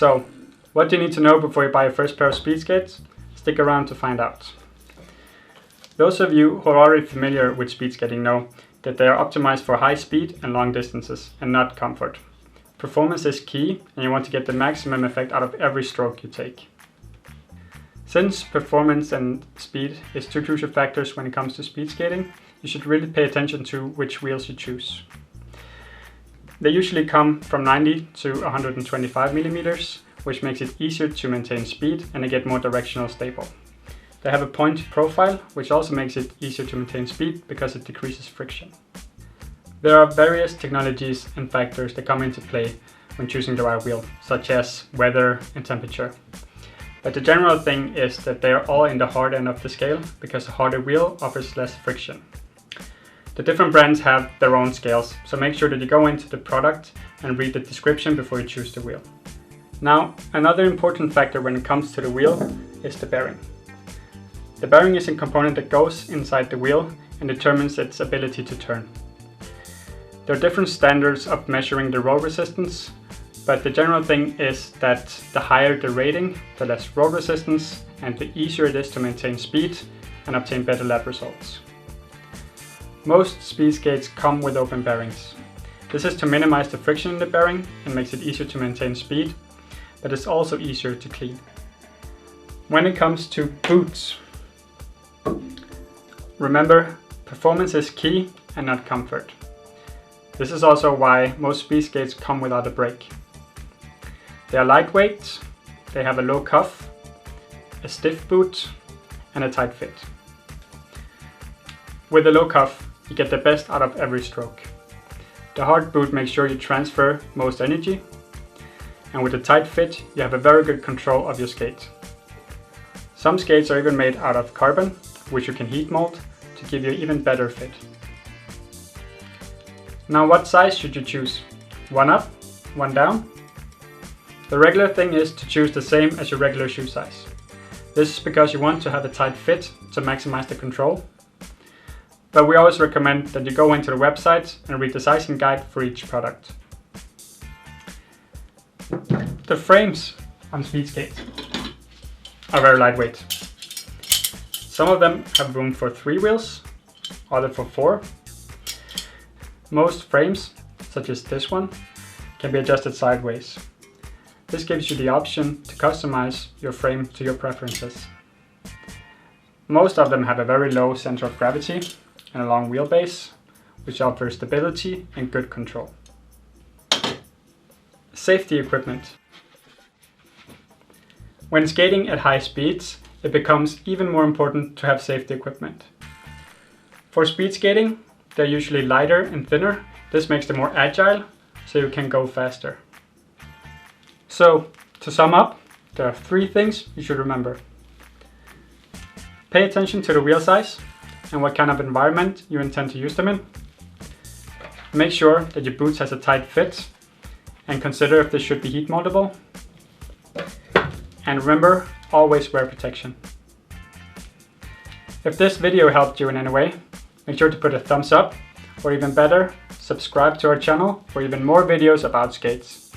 So, what do you need to know before you buy your first pair of speed skates? Stick around to find out. Those of you who are already familiar with speed skating know that they are optimized for high speed and long distances and not comfort. Performance is key, and you want to get the maximum effect out of every stroke you take. Since performance and speed is two crucial factors when it comes to speed skating, you should really pay attention to which wheels you choose. They usually come from 90 to 125 millimeters, which makes it easier to maintain speed and they get more directional stable. They have a point profile, which also makes it easier to maintain speed because it decreases friction. There are various technologies and factors that come into play when choosing the right wheel, such as weather and temperature. But the general thing is that they are all in the hard end of the scale because a harder wheel offers less friction. The different brands have their own scales, so make sure that you go into the product and read the description before you choose the wheel. Now, another important factor when it comes to the wheel is the bearing. The bearing is a component that goes inside the wheel and determines its ability to turn. There are different standards of measuring the roll resistance, but the general thing is that the higher the rating, the less roll resistance, and the easier it is to maintain speed and obtain better lap results. Most speed skates come with open bearings. This is to minimize the friction in the bearing and makes it easier to maintain speed, but it's also easier to clean. When it comes to boots, remember, performance is key and not comfort. This is also why most speed skates come without a brake. They are lightweight, they have a low cuff, a stiff boot, and a tight fit. With a low cuff, you get the best out of every stroke. The hard boot makes sure you transfer most energy, and with a tight fit, you have a very good control of your skate. Some skates are even made out of carbon, which you can heat mold to give you an even better fit. Now, what size should you choose? One up, one down? The regular thing is to choose the same as your regular shoe size. This is because you want to have a tight fit to maximize the control. But we always recommend that you go into the website and read the sizing guide for each product. The frames on speed skates are very lightweight. Some of them have room for 3 wheels, others for 4. Most frames, such as this one, can be adjusted sideways. This gives you the option to customize your frame to your preferences. Most of them have a very low center of gravity and a long wheelbase, which offers stability and good control. Safety equipment. When skating at high speeds, it becomes even more important to have safety equipment. For speed skating, they're usually lighter and thinner. This makes them more agile, so you can go faster. So, to sum up, there are 3 things you should remember. Pay attention to the wheel size and what kind of environment you intend to use them in. Make sure that your boots has a tight fit and consider if they should be heat moldable. And remember, always wear protection. If this video helped you in any way, make sure to put a thumbs up, or even better, subscribe to our channel for even more videos about skates.